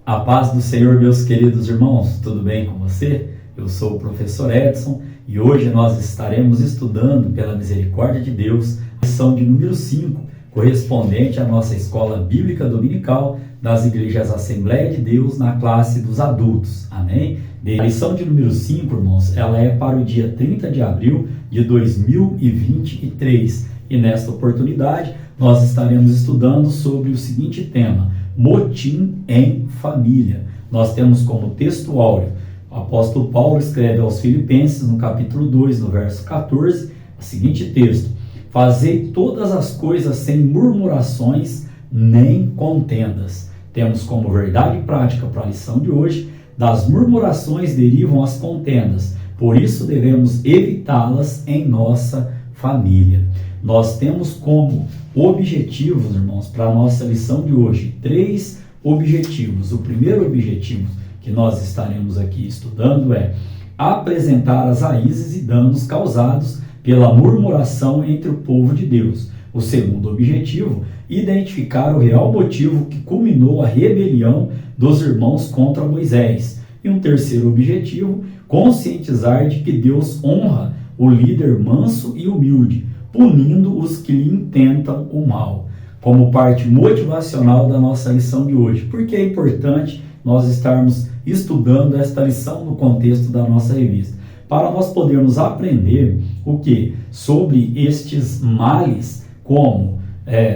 A paz do Senhor, meus queridos irmãos, tudo bem com você? Eu sou o professor Edson e hoje nós estaremos estudando, pela misericórdia de Deus, a lição de número 5, correspondente à nossa escola bíblica dominical das igrejas Assembleia de Deus na classe dos adultos. Amém? A lição de número 5, irmãos, ela é para o dia 30 de abril de 2023 e nesta oportunidade nós estaremos estudando sobre o seguinte tema: motim em família. Nós temos como texto áureo, o apóstolo Paulo escreve aos Filipenses, no capítulo 2, no verso 14, o seguinte texto: fazei todas as coisas sem murmurações nem contendas. Temos como verdade prática para a lição de hoje: das murmurações derivam as contendas, por isso devemos evitá-las em nossa família. Nós temos como objetivos, irmãos, para a nossa lição de hoje, 3 objetivos. O primeiro objetivo que nós estaremos aqui estudando é apresentar as raízes e danos causados pela murmuração entre o povo de Deus. O segundo objetivo, identificar o real motivo que culminou a rebelião dos irmãos contra Moisés. E um terceiro objetivo, conscientizar de que Deus honra o líder manso e humilde, punindo os que lhe intentam o mal, como parte motivacional da nossa lição de hoje. Por que é importante nós estarmos estudando esta lição no contexto da nossa revista? Para nós podermos aprender o que? Sobre estes males, como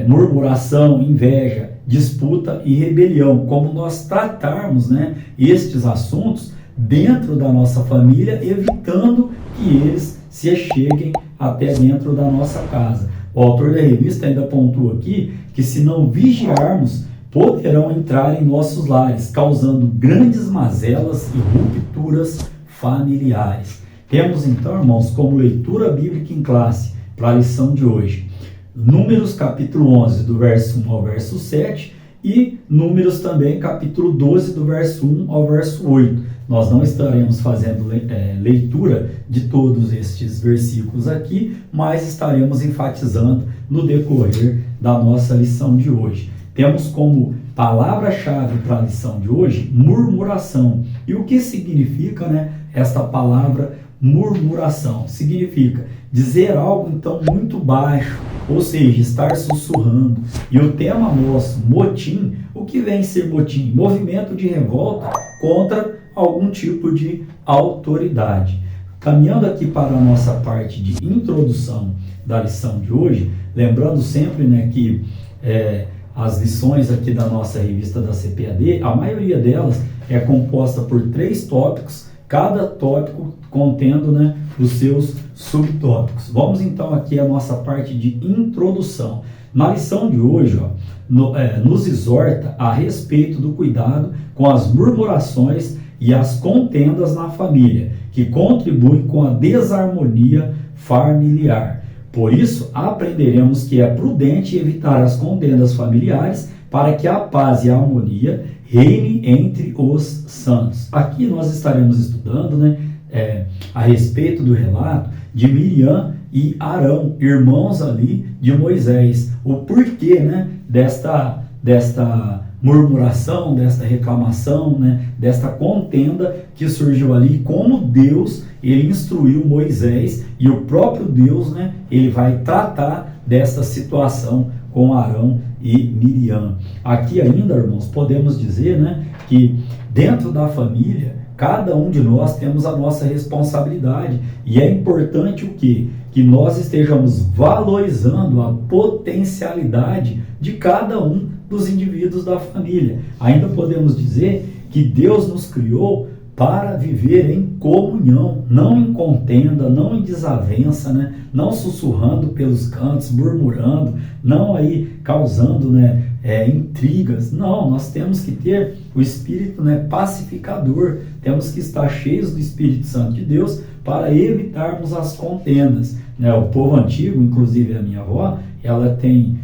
murmuração, inveja, disputa e rebelião, como nós tratarmos, estes assuntos dentro da nossa família, evitando que eles se cheguem até dentro da nossa casa. O autor da revista ainda pontua aqui que, se não vigiarmos, poderão entrar em nossos lares, causando grandes mazelas e rupturas familiares. Temos então, irmãos, como leitura bíblica em classe para a lição de hoje, Números capítulo 11, do verso 1 ao verso 7, e Números também capítulo 12, do verso 1 ao verso 8. Nós não estaremos fazendo leitura de todos estes versículos aqui, mas estaremos enfatizando no decorrer da nossa lição de hoje. Temos como palavra-chave para a lição de hoje murmuração. E o que significa, esta palavra murmuração? Significa dizer algo então muito baixo, ou seja, estar sussurrando. E o tema nosso, motim, o que vem ser motim? Movimento de revolta contra algum tipo de autoridade. Caminhando aqui para a nossa parte de introdução da lição de hoje, lembrando sempre que as lições aqui da nossa revista da CPAD, a maioria delas é composta por 3 tópicos, cada tópico contendo os seus subtópicos. Vamos então aqui à nossa parte de introdução. Na lição de hoje, nos exorta a respeito do cuidado com as murmurações e as contendas na família, que contribuem com a desarmonia familiar. Por isso, aprenderemos que é prudente evitar as contendas familiares para que a paz e a harmonia reine entre os santos. Aqui nós estaremos estudando a respeito do relato de Miriam e Arão, irmãos ali de Moisés. O porquê desta murmuração, desta reclamação, desta contenda que surgiu ali, como Deus ele instruiu Moisés, e o próprio Deus ele vai tratar dessa situação com Arão e Miriam. Aqui ainda, irmãos, podemos dizer que dentro da família, cada um de nós temos a nossa responsabilidade, e é importante o quê? Que nós estejamos valorizando a potencialidade de cada um dos indivíduos da família. Ainda podemos dizer que Deus nos criou para viver em comunhão, não em contenda, não em desavença, não sussurrando pelos cantos, murmurando, não aí causando intrigas. Não, nós temos que ter o espírito pacificador, temos que estar cheios do Espírito Santo de Deus para evitarmos as contendas. O povo antigo, inclusive a minha avó, ela tinha,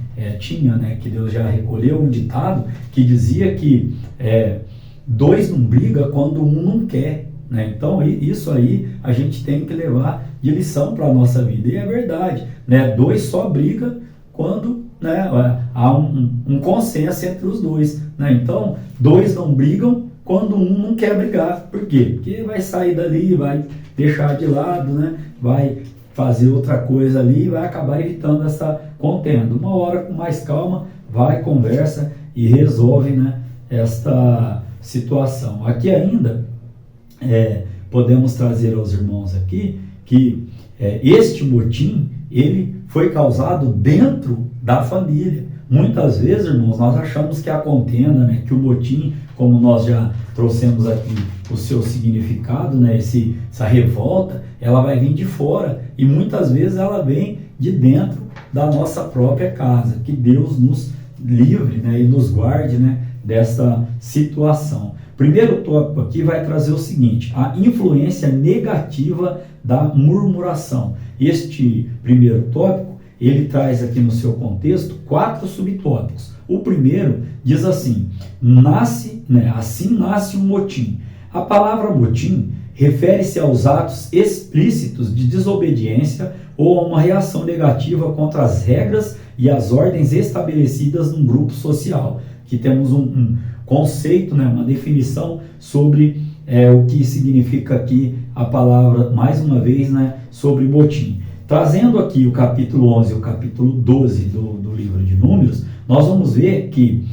que Deus já recolheu, um ditado que dizia que 2 não brigam quando um não quer. Então isso aí a gente tem que levar de lição para a nossa vida, e é verdade, 2 só brigam quando né, há um consenso entre os dois, né? Então, dois não brigam quando um não quer brigar. Por quê? Porque vai sair dali, vai deixar de lado, né? Vai fazer outra coisa ali e vai acabar evitando essa contenda. Uma hora com mais calma, vai, conversa e resolve, né, esta situação. Aqui ainda podemos trazer aos irmãos aqui que este motim, ele foi causado dentro da família. Muitas vezes, irmãos, nós achamos que a contenda, né, que o motim, como nós já trouxemos aqui o seu significado, né, essa revolta, ela vai vir de fora e muitas vezes ela vem de dentro da nossa própria casa. Que Deus nos livre, né, e nos guarde, né, dessa situação. Primeiro tópico aqui vai trazer o seguinte: a influência negativa da murmuração. Este primeiro tópico, ele traz aqui no seu contexto 4 subtópicos. O primeiro diz assim: assim nasce um motim. A palavra motim refere-se aos atos explícitos de desobediência ou a uma reação negativa contra as regras e as ordens estabelecidas num grupo social. Aqui temos um conceito, né, uma definição sobre o que significa aqui a palavra, mais uma vez, né, sobre motim. Trazendo aqui o capítulo 11 e o capítulo 12 do livro de Números, nós vamos ver que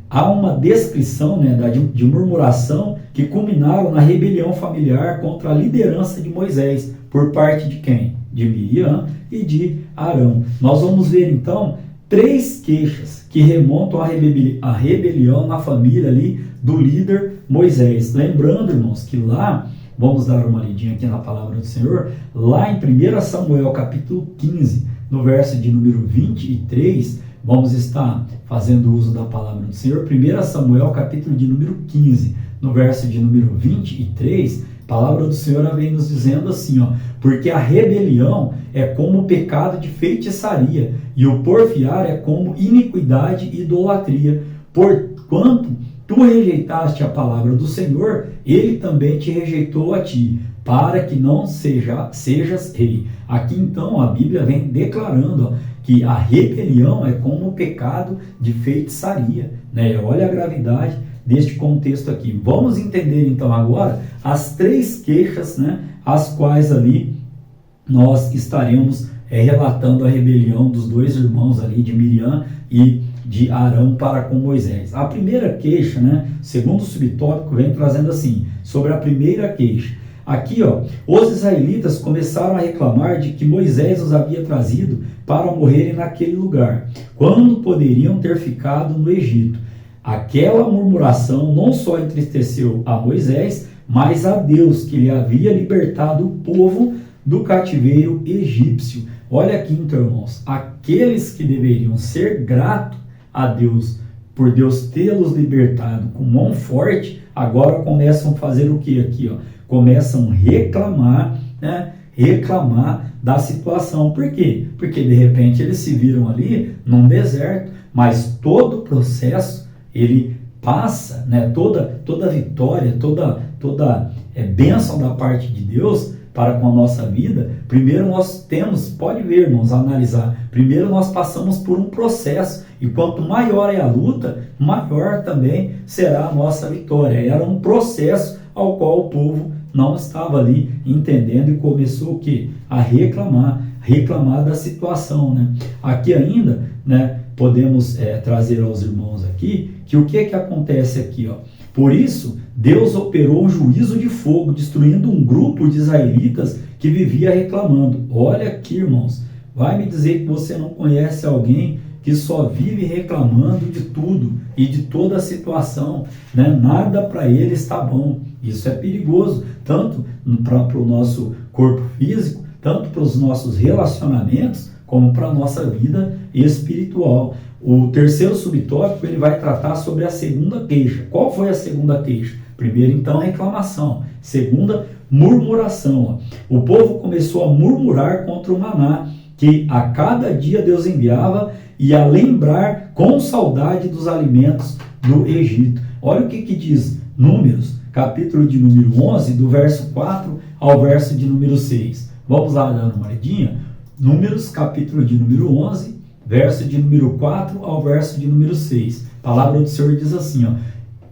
há uma descrição, né, de murmuração que culminaram na rebelião familiar contra a liderança de Moisés, por parte de quem? De Miriam e de Arão. Nós vamos ver então 3 queixas que remontam à rebelião na família ali do líder Moisés. Lembrando, irmãos, que lá, vamos dar uma lidinha aqui na palavra do Senhor, lá em 1 Samuel capítulo 15, no verso de número 23, vamos estar fazendo uso da palavra do Senhor. 1 Samuel capítulo de número 15, no verso de número 23, a palavra do Senhor vem nos dizendo assim, ó: porque a rebelião é como o pecado de feitiçaria, e o porfiar é como iniquidade e idolatria. Porquanto tu rejeitaste a palavra do Senhor, ele também te rejeitou a ti, para que não sejas rei. Aqui então a Bíblia vem declarando, ó, que a rebelião é como o pecado de feitiçaria, né? Olha a gravidade deste contexto aqui. Vamos entender então agora as 3 queixas, né, as quais ali nós estaremos relatando a rebelião dos 2 irmãos ali, de Miriam e de Arão para com Moisés. A primeira queixa, né, segundo o subtópico, vem trazendo assim, sobre a primeira queixa. Aqui, ó, os israelitas começaram a reclamar de que Moisés os havia trazido para morrerem naquele lugar, quando poderiam ter ficado no Egito. Aquela murmuração não só entristeceu a Moisés, mas a Deus, que lhe havia libertado o povo do cativeiro egípcio. Olha aqui então, irmãos, aqueles que deveriam ser gratos a Deus por Deus tê-los libertado com mão forte, agora começam a fazer o que aqui, ó? Começam a reclamar, né? Reclamar da situação. Por quê? Porque de repente eles se viram ali num deserto, mas todo o processo ele passa, né? Toda vitória, toda bênção da parte de Deus para com a nossa vida. Primeiro nós temos, pode ver, irmãos, analisar, primeiro nós passamos por um processo, e quanto maior é a luta, maior também será a nossa vitória. Era um processo ao qual o povo não estava ali entendendo e começou o quê? A reclamar da situação, né? Aqui ainda, né, podemos trazer aos irmãos aqui que o que acontece aqui, ó? Por isso, Deus operou um juízo de fogo, destruindo um grupo de israelitas que vivia reclamando. Olha aqui, irmãos, vai me dizer que você não conhece alguém que só vive reclamando de tudo e de toda a situação, né? Nada para ele está bom. Isso é perigoso, tanto para o nosso corpo físico, tanto para os nossos relacionamentos, como para a nossa vida espiritual. O terceiro subtópico, ele vai tratar sobre a segunda queixa. Qual foi a segunda queixa? Primeiro, então, reclamação. Segunda, murmuração. O povo começou a murmurar contra o maná, que a cada dia Deus enviava, e a lembrar com saudade dos alimentos do Egito. Olha o que diz Números, capítulo de número 11, do verso 4 ao verso de número 6. Vamos lá dar uma olhadinha. Números, capítulo de número 11, verso de número 4 ao verso de número 6. A palavra do Senhor diz assim, ó: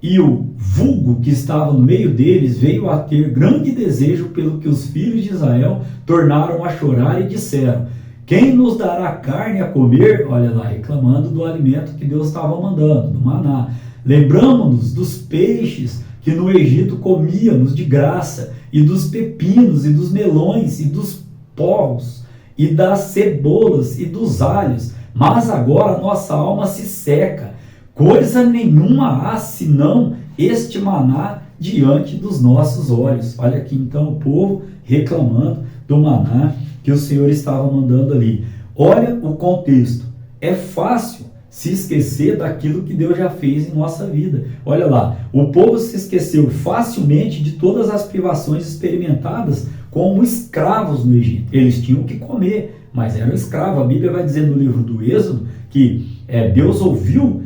e o vulgo que estava no meio deles veio a ter grande desejo pelo que os filhos de Israel tornaram a chorar e disseram: quem nos dará carne a comer? Olha lá, reclamando do alimento que Deus estava mandando, do maná. Lembramos-nos dos peixes que no Egito comíamos de graça, e dos pepinos, e dos melões, e dos porros, e das cebolas, e dos alhos. Mas agora nossa alma se seca. Coisa nenhuma há senão este maná diante dos nossos olhos. Olha aqui então o povo reclamando do maná que o Senhor estava mandando ali. Olha o contexto. É fácil se esquecer daquilo que Deus já fez em nossa vida. Olha lá, o povo se esqueceu facilmente de todas as privações experimentadas como escravos no Egito. Eles tinham que comer, mas eram escravos. A Bíblia vai dizer no livro do Êxodo que Deus ouviu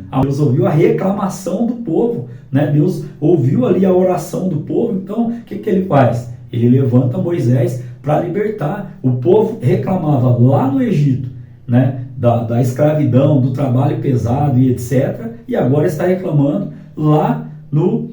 a reclamação do povo, né? Deus ouviu ali a oração do povo. Então, o que ele faz? Ele levanta Moisés para libertar. O povo reclamava lá no Egito, né? Da escravidão, do trabalho pesado e etc. E agora está reclamando lá no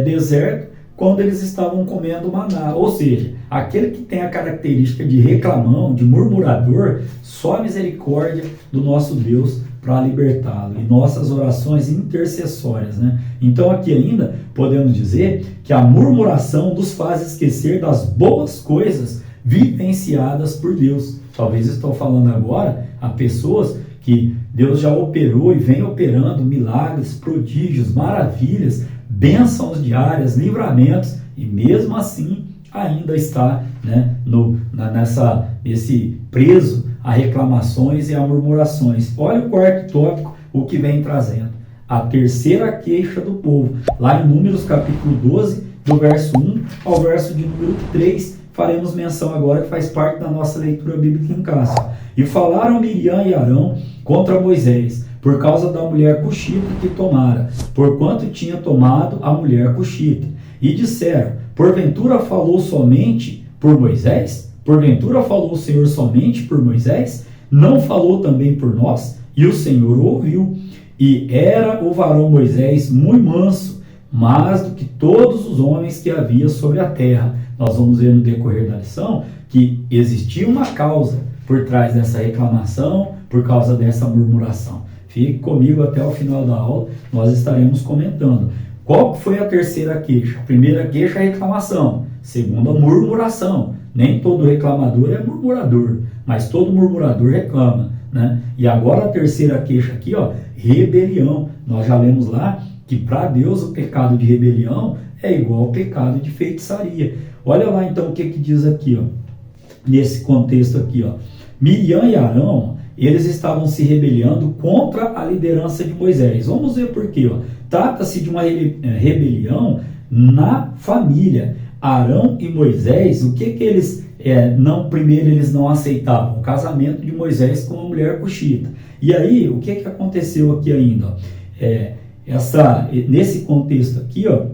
deserto, quando eles estavam comendo maná. Ou seja, aquele que tem a característica de reclamão, de murmurador, só a misericórdia do nosso Deus para libertá-lo. E nossas orações intercessórias, né? Então aqui ainda podemos dizer que a murmuração nos faz esquecer das boas coisas vivenciadas por Deus. Talvez estou falando agora a pessoas que Deus já operou e vem operando milagres, prodígios, maravilhas, bênçãos diárias, livramentos, e mesmo assim ainda está, né, nesse preso a reclamações e a murmurações. Olha o quarto tópico, o que vem trazendo. A terceira queixa do povo. Lá em Números capítulo 12, do verso 1 ao verso de número 3, faremos menção agora que faz parte da nossa leitura bíblica em casa. E falaram Miriam e Arão contra Moisés, por causa da mulher cuxita que tomara, porquanto tinha tomado a mulher cuxita. E disseram: porventura falou somente por Moisés? Porventura falou o Senhor somente por Moisés? Não falou também por nós? E o Senhor ouviu. E era o varão Moisés muito manso, mais do que todos os homens que havia sobre a terra. Nós vamos ver no decorrer da lição que existia uma causa por trás dessa reclamação, por causa dessa murmuração. Fique comigo até o final da aula, nós estaremos comentando. Qual foi a terceira queixa? A primeira queixa é a reclamação. Segunda, murmuração. Nem todo reclamador é murmurador, mas todo murmurador reclama, né? E agora a terceira queixa aqui, ó, rebelião. Nós já lemos lá que para Deus o pecado de rebelião é igual ao pecado de feitiçaria. Olha lá então o que diz aqui, ó, nesse contexto aqui, ó. Miriam e Arão, eles estavam se rebelando contra a liderança de Moisés. Vamos ver por quê, ó. Trata-se de uma rebelião na família. Arão e Moisés, o que eles primeiro eles não aceitavam? O casamento de Moisés com uma mulher cuxita. E aí, o que aconteceu aqui ainda? Nesse contexto aqui, ó,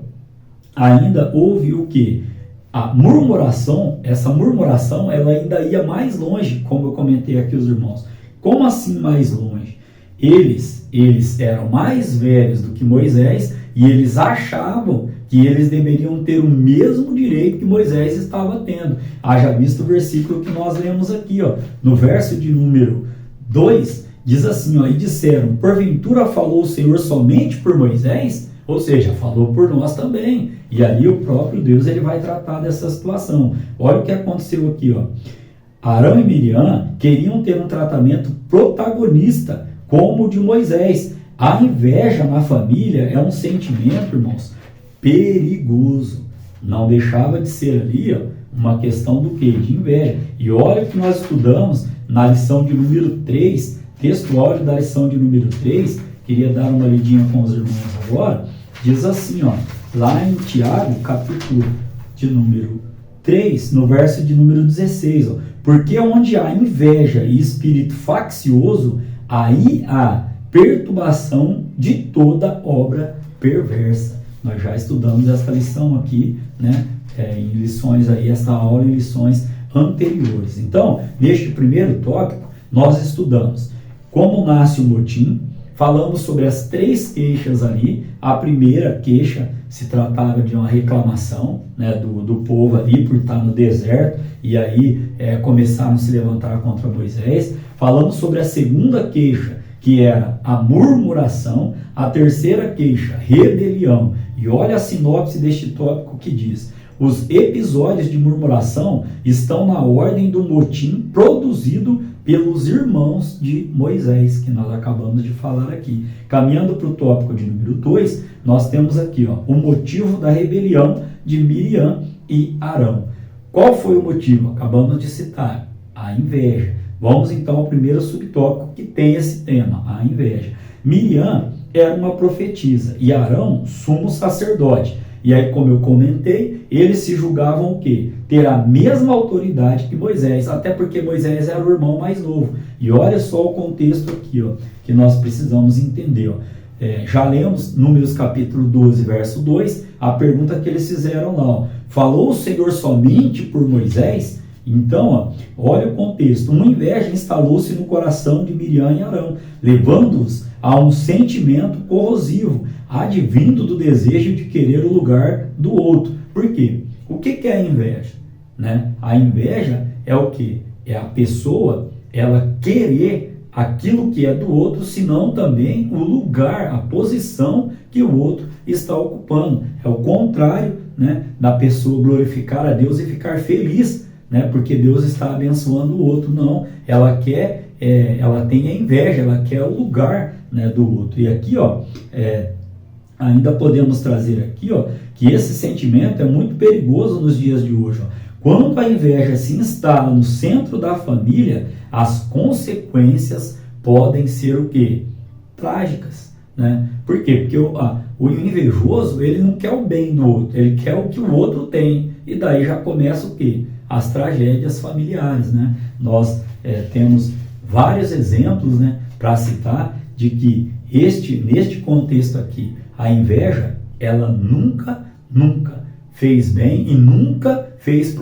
ainda houve o que? A murmuração, essa murmuração, ela ainda ia mais longe, como eu comentei aqui os irmãos. Como assim mais longe? Eles eram mais velhos do que Moisés e eles achavam que eles deveriam ter o mesmo direito que Moisés estava tendo. Haja visto o versículo que nós lemos aqui, ó, no verso de número 2, diz assim, ó, e disseram: porventura falou o Senhor somente por Moisés? Ou seja, falou por nós também. E ali o próprio Deus ele vai tratar dessa situação. Olha o que aconteceu aqui, ó. Arão e Miriam queriam ter um tratamento protagonista como o de Moisés. A inveja na família é um sentimento, irmãos, perigoso. Não deixava de ser ali, ó, uma questão do quê? De inveja. E olha o que nós estudamos na lição de número 3, texto áudio da lição de número 3, queria dar uma lidinha com os irmãos agora, diz assim, ó, lá em Tiago, capítulo de número 3, no verso de número 16, ó, porque onde há inveja e espírito faccioso, aí há perturbação de toda obra perversa. Nós já estudamos esta lição aqui, né, em lições aí, esta aula em lições anteriores. Então, neste primeiro tópico, nós estudamos como nasce o motim. Falamos sobre as 3 queixas ali. A primeira queixa se tratava de uma reclamação, né, do povo ali por estar no deserto, e aí começaram a se levantar contra Moisés. Falamos sobre a segunda queixa, que era a murmuração. A terceira queixa, rebelião. E olha a sinopse deste tópico que diz: os episódios de murmuração estão na ordem do motim produzido pelos irmãos de Moisés, que nós acabamos de falar aqui. Caminhando para o tópico de número 2, nós temos aqui o motivo da rebelião de Miriam e Arão. Qual foi o motivo? Acabamos de citar: a inveja. Vamos então ao primeiro subtópico que tem esse tema, a inveja. Miriam era uma profetisa e Arão, sumo sacerdote. E aí, como eu comentei, eles se julgavam o quê? Ter a mesma autoridade que Moisés, até porque Moisés era o irmão mais novo. E olha só o contexto aqui, que nós precisamos entender. Já lemos Números capítulo 12, verso 2, a pergunta que eles fizeram lá. Falou o Senhor somente por Moisés? Então, olha o contexto. Uma inveja instalou-se no coração de Miriam e Arão, levando-os a um sentimento corrosivo, advindo do desejo de querer o lugar do outro. Por quê? O que é a inveja? Né? A inveja é o quê? É a pessoa, ela querer aquilo que é do outro, senão também o lugar, a posição que o outro está ocupando. É o contrário, né, da pessoa glorificar a Deus e ficar feliz, né, porque Deus está abençoando o outro. Não, ela quer, ela tem a inveja, ela quer o lugar, né, do outro. E aqui, ainda podemos trazer aqui, que esse sentimento é muito perigoso nos dias de hoje. Quando a inveja se instala no centro da família, as consequências podem ser o quê? Trágicas, né? Por quê? Porque o invejoso, ele não quer o bem do outro, ele quer o que o outro tem. E daí já começa o quê? As tragédias familiares, né? Nós temos vários exemplos, né, para citar, de que neste contexto aqui, a inveja, ela nunca fez bem e nunca fez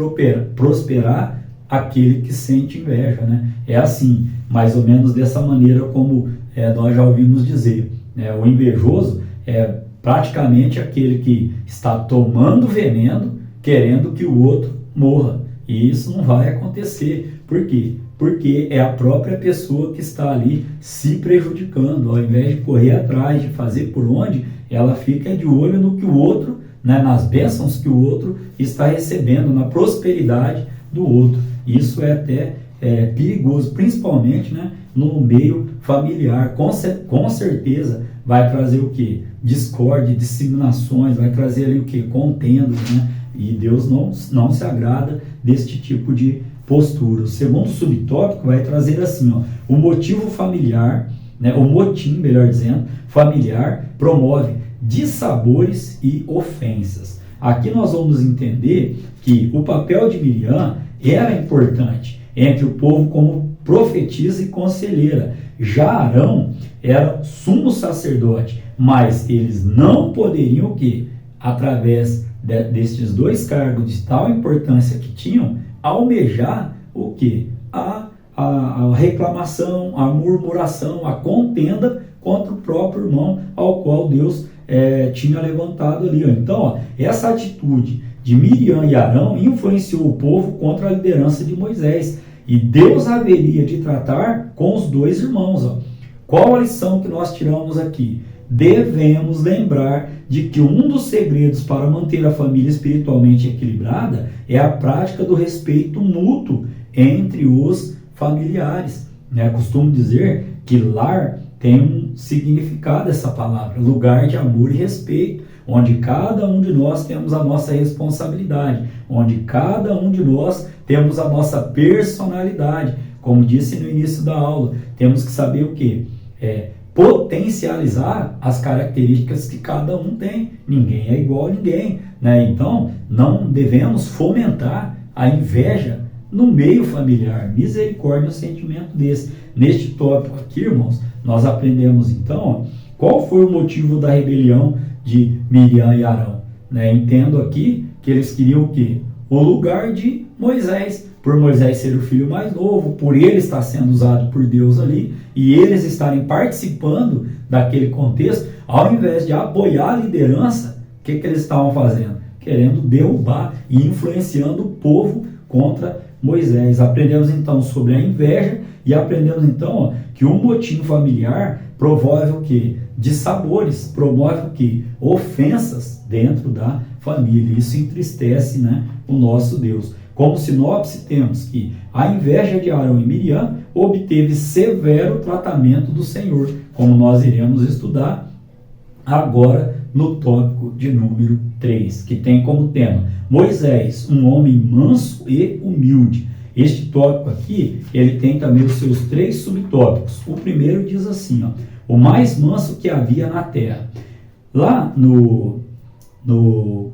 prosperar aquele que sente inveja, né? É assim, mais ou menos dessa maneira como nós já ouvimos dizer, né? O invejoso é praticamente aquele que está tomando veneno, querendo que o outro morra. E isso não vai acontecer. Por quê? Porque é a própria pessoa que está ali se prejudicando. Ao invés de correr atrás, de fazer por onde, ela fica de olho no que o outro, né, nas bênçãos que o outro está recebendo, na prosperidade do outro. Isso é até perigoso, principalmente, né, no meio familiar. Com certeza vai trazer o quê? Discórdia, disseminações, vai trazer ali o quê? Contendas, né? E Deus não se agrada deste tipo de postura. O segundo subtópico vai trazer assim, o motivo familiar, né, o motim, melhor dizendo, familiar, promove dissabores e ofensas. Aqui nós vamos entender que o papel de Miriam era importante entre o povo como profetisa e conselheira. Já Arão era sumo sacerdote, mas eles não poderiam o quê? Através destes dois cargos de tal importância que tinham, almejar o quê? A reclamação, a murmuração, a contenda contra o próprio irmão ao qual Deus tinha levantado ali. Então, essa atitude de Miriam e Arão influenciou o povo contra a liderança de Moisés. E Deus haveria de tratar com os dois irmãos. Qual a lição que nós tiramos aqui? Devemos lembrar de que um dos segredos para manter a família espiritualmente equilibrada é a prática do respeito mútuo entre os familiares. Costumo dizer que lar tem um significado, essa palavra, lugar de amor e respeito, onde cada um de nós temos a nossa responsabilidade, onde cada um de nós temos a nossa personalidade. Como disse no início da aula, temos que saber o quê? Potencializar as características que cada um tem. Ninguém é igual a ninguém, né? Então, não devemos fomentar a inveja no meio familiar. Misericórdia é um sentimento desse. Neste tópico aqui, irmãos, nós aprendemos então qual foi o motivo da rebelião de Miriam e Arão. Entendo aqui que eles queriam o quê? O lugar de Moisés, por Moisés ser o filho mais novo, por ele estar sendo usado por Deus ali, e eles estarem participando daquele contexto, ao invés de apoiar a liderança, o que eles estavam fazendo? Querendo derrubar e influenciando o povo contra Moisés. Aprendemos então sobre a inveja e aprendemos então que o motim familiar promove o quê? Dissabores, promove o quê? Ofensas dentro da família. Isso entristece, né, o nosso Deus. Como sinopse, temos que a inveja de Arão e Miriam obteve severo tratamento do Senhor, como nós iremos estudar agora no tópico de número 3, que tem como tema Moisés, um homem manso e humilde. Este tópico aqui, ele tem também os seus 3 subtópicos. O primeiro diz assim, o mais manso que havia na terra. Lá no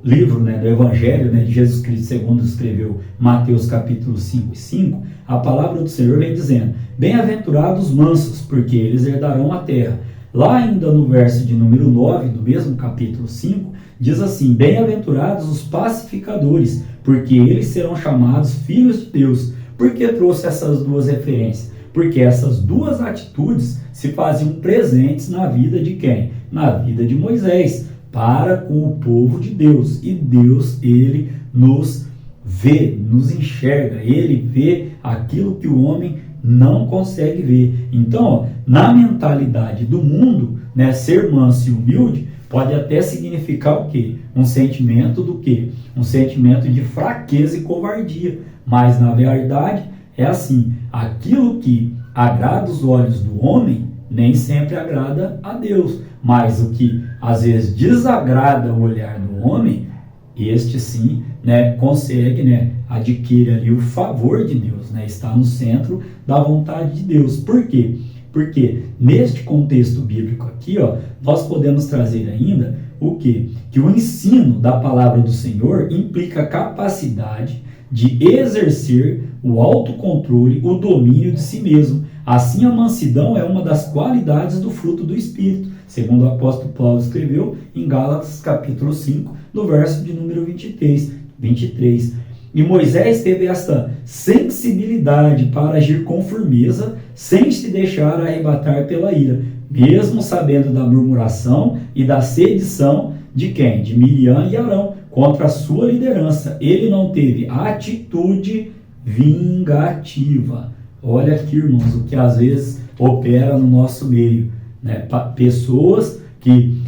livro, né, do Evangelho, né, de Jesus Cristo, segundo escreveu Mateus capítulo 5 e 5, a palavra do Senhor vem dizendo, bem-aventurados mansos, porque eles herdarão a terra. Lá ainda no verso de número 9, do mesmo capítulo 5, diz assim, bem-aventurados os pacificadores, porque eles serão chamados filhos de Deus. Por que trouxe essas duas referências? Porque essas duas atitudes se faziam presentes na vida de quem? Na vida de Moisés, para com o povo de Deus. E Deus, ele nos vê, nos enxerga, ele vê aquilo que o homem não consegue ver. Então, na mentalidade do mundo, né, ser manso e humilde pode até significar o quê? Um sentimento do quê? Um sentimento de fraqueza e covardia. Mas, na verdade, é assim, aquilo que agrada os olhos do homem, nem sempre agrada a Deus. Mas o que, às vezes, desagrada o olhar do homem, este sim, né, consegue, né, adquirir ali o favor de Deus, né, está no centro da vontade de Deus. Por quê? Porque neste contexto bíblico aqui, nós podemos trazer ainda o quê? Que o ensino da palavra do Senhor implica a capacidade de exercer o autocontrole, o domínio de si mesmo. Assim, a mansidão é uma das qualidades do fruto do Espírito, segundo o apóstolo Paulo escreveu em Gálatas capítulo 5, no verso de número 23. E Moisés teve esta sensibilidade para agir com firmeza, sem se deixar arrebatar pela ira, mesmo sabendo da murmuração e da sedição de quem? De Miriam e Arão, contra a sua liderança. Ele não teve atitude vingativa. Olha aqui, irmãos, o que às vezes opera no nosso meio, né? Pessoas que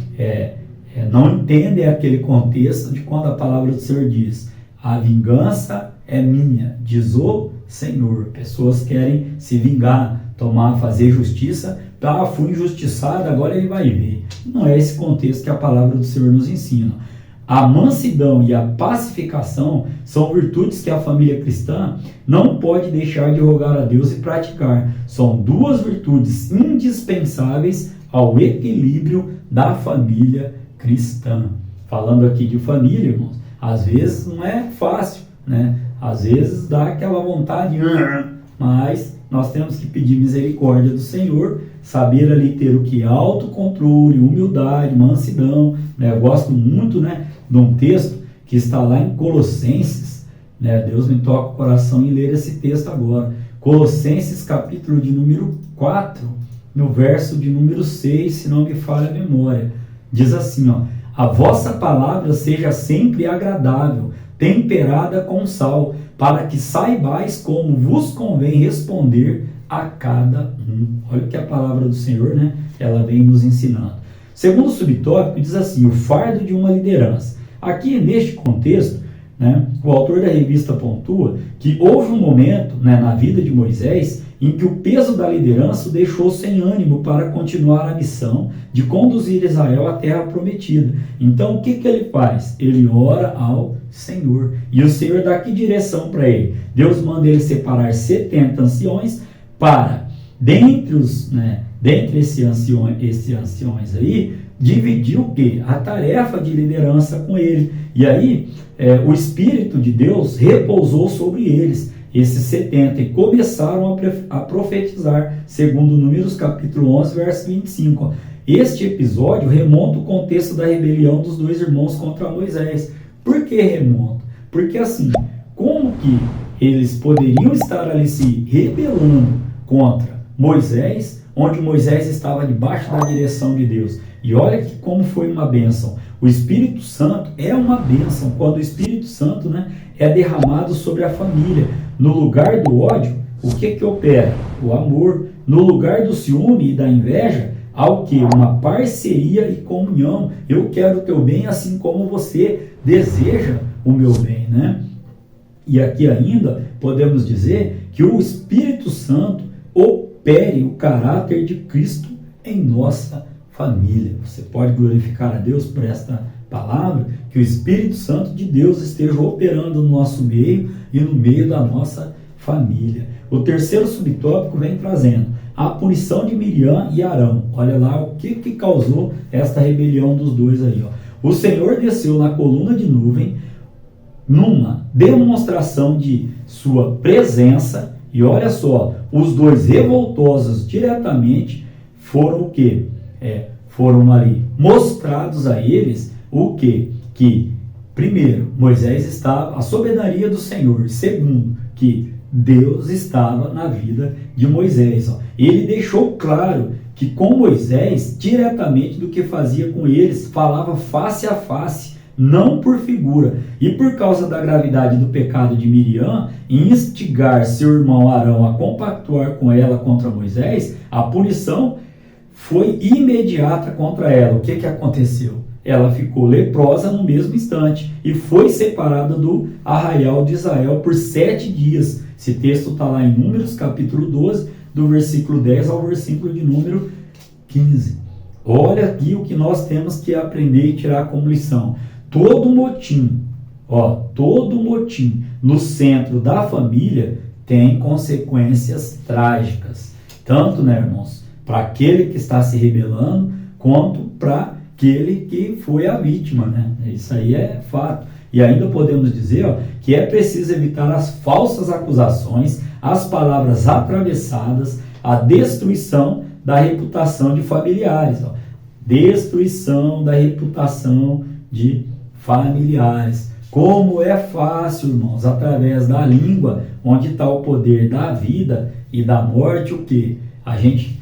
não entendem aquele contexto de quando a palavra do Senhor diz, a vingança é minha, diz o Senhor. Pessoas querem se vingar, fazer justiça, fui injustiçado, agora ele vai ver. Não é esse contexto que a palavra do Senhor nos ensina. A mansidão e a pacificação são virtudes que a família cristã não pode deixar de rogar a Deus e praticar. São duas virtudes indispensáveis ao equilíbrio da família cristã. Falando aqui de família, irmãos, às vezes não é fácil, né? Às vezes dá aquela vontade, mas nós temos que pedir misericórdia do Senhor, saber ali ter o que? Autocontrole, humildade, mansidão, né? Eu gosto muito, né, de um texto que está lá em Colossenses, né? Deus me toca o coração em ler esse texto agora. Colossenses capítulo de número 4, no verso de número 6, se não me falha a memória. Diz assim, a vossa palavra seja sempre agradável, temperada com sal, para que saibais como vos convém responder a cada um. Olha o que a palavra do Senhor, né, ela vem nos ensinando. Segundo subtópico, diz assim, o fardo de uma liderança. Aqui, neste contexto, né, o autor da revista pontua que houve um momento, né, na vida de Moisés em que o peso da liderança o deixou sem ânimo para continuar a missão de conduzir Israel à terra prometida. Então, o que ele faz? Ele ora ao Senhor. E o Senhor dá que direção para ele? Deus manda ele separar 70 anciões para, dentre esses anciões aí, dividir o quê? A tarefa de liderança com ele. E aí, o Espírito de Deus repousou sobre eles, esses 70, e começaram a profetizar, segundo Números capítulo 11, verso 25. Este episódio remonta o contexto da rebelião dos dois irmãos contra Moisés. Por que remonta? Porque assim, como que eles poderiam estar ali se rebelando contra Moisés, onde Moisés estava debaixo da direção de Deus. E olha que como foi uma bênção. O Espírito Santo é uma bênção quando o Espírito Santo, né, é derramado sobre a família. No lugar do ódio, o que opera? O amor. No lugar do ciúme e da inveja, há o quê? Uma parceria e comunhão. Eu quero o teu bem assim como você deseja o meu bem, né? E aqui ainda podemos dizer que o Espírito Santo opere o caráter de Cristo em nossa família. Você pode glorificar a Deus por esta palavra, que o Espírito Santo de Deus esteja operando no nosso meio e no meio da nossa família. O terceiro subtópico vem trazendo a punição de Miriam e Arão. Olha lá o que causou esta rebelião dos dois aí, ó. O Senhor desceu na coluna de nuvem numa demonstração de sua presença, e olha só, os dois revoltosos diretamente foram o quê? Foram ali mostrados a eles o quê? Que, primeiro, Moisés estava, a soberania do Senhor. Segundo, que Deus estava na vida de Moisés. Ó. Ele deixou claro que com Moisés, diretamente do que fazia com eles, falava face a face, não por figura. E por causa da gravidade do pecado de Miriam, em instigar seu irmão Arão a compactuar com ela contra Moisés, a punição foi imediata contra ela. O que aconteceu? Ela ficou leprosa no mesmo instante e foi separada do arraial de Israel por 7 dias. Esse texto está lá em Números, capítulo 12, do versículo 10 ao versículo de número 15. Olha aqui o que nós temos que aprender e tirar como lição. Todo motim no centro da família tem consequências trágicas. Tanto, né, irmãos, para aquele que está se rebelando, quanto para aquele que foi a vítima, né? Isso aí é fato. E ainda podemos dizer, ó, que é preciso evitar as falsas acusações, as palavras atravessadas, a destruição da reputação de familiares. Ó. Destruição da reputação de familiares. Como é fácil, irmãos, através da língua, onde está o poder da vida e da morte, o que? A gente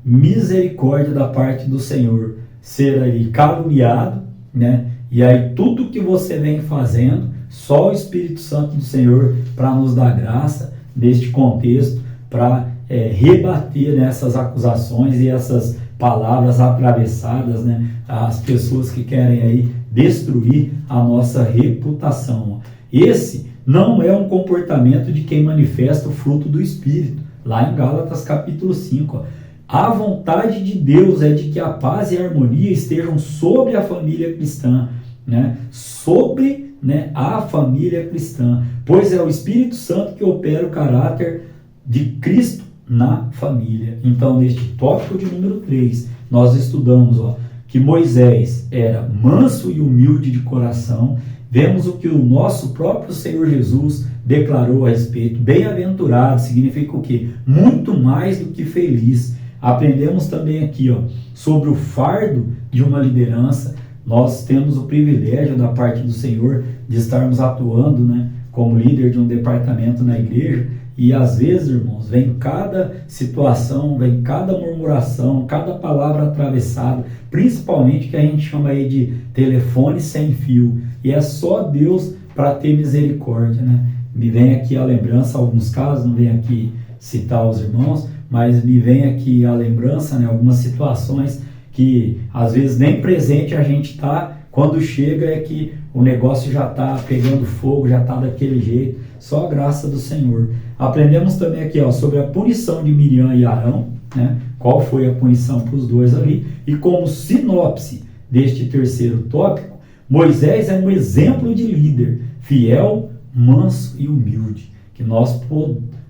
misericórdia da parte do Senhor, ser ali caluniado, né? E aí tudo que você vem fazendo, só o Espírito Santo do Senhor para nos dar graça neste contexto, para rebater nessas acusações e essas palavras atravessadas, né? As pessoas que querem aí destruir a nossa reputação. Esse não é um comportamento de quem manifesta o fruto do Espírito. Lá em Gálatas capítulo 5, ó. A vontade de Deus é de que a paz e a harmonia estejam sobre a família cristã, né? Sobre, né, a família cristã, pois é o Espírito Santo que opera o caráter de Cristo na família. Então, neste tópico de número 3, nós estudamos, ó, que Moisés era manso e humilde de coração. Vemos o que o nosso próprio Senhor Jesus declarou a respeito. Bem-aventurado significa o quê? Muito mais do que feliz. Aprendemos também aqui, ó, sobre o fardo de uma liderança. Nós temos o privilégio da parte do Senhor de estarmos atuando, né, como líder de um departamento na igreja. E às vezes, irmãos, vem cada situação, vem cada murmuração, cada palavra atravessada, principalmente que a gente chama aí de telefone sem fio. E é só Deus para ter misericórdia, né? Me vem aqui a lembrança, alguns casos, não vem aqui citar os irmãos, mas me vem aqui a lembrança, né, algumas situações que às vezes nem presente a gente está, quando chega é que o negócio já está pegando fogo, já está daquele jeito, só a graça do Senhor. Aprendemos também aqui, ó, sobre a punição de Miriam e Arão, né, qual foi a punição para os dois ali, e como sinopse deste terceiro tópico, Moisés é um exemplo de líder, fiel, manso e humilde, que nós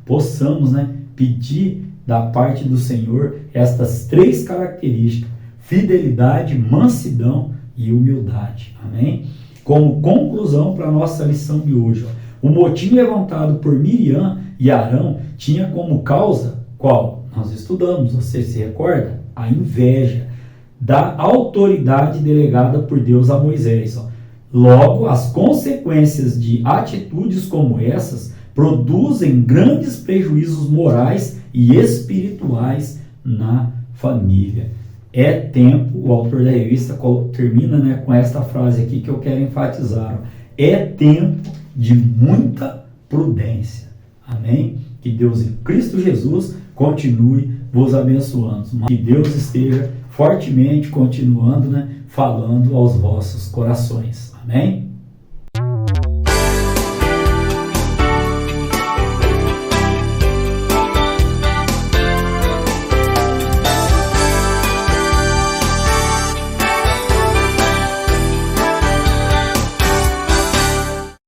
possamos, né, pedir da parte do Senhor estas 3 características: fidelidade, mansidão e humildade. Amém? Como conclusão para a nossa lição de hoje, ó, o motim levantado por Miriam e Arão tinha como causa qual? Nós estudamos, você se recorda? A inveja da autoridade delegada por Deus a Moisés. Ó. Logo, as consequências de atitudes como essas produzem grandes prejuízos morais e espirituais na família. É tempo, o autor da revista termina, com esta frase aqui que eu quero enfatizar. É tempo de muita prudência. Amém? Que Deus em Cristo Jesus continue vos abençoando. Que Deus esteja fortemente continuando, falando aos vossos corações. Amém?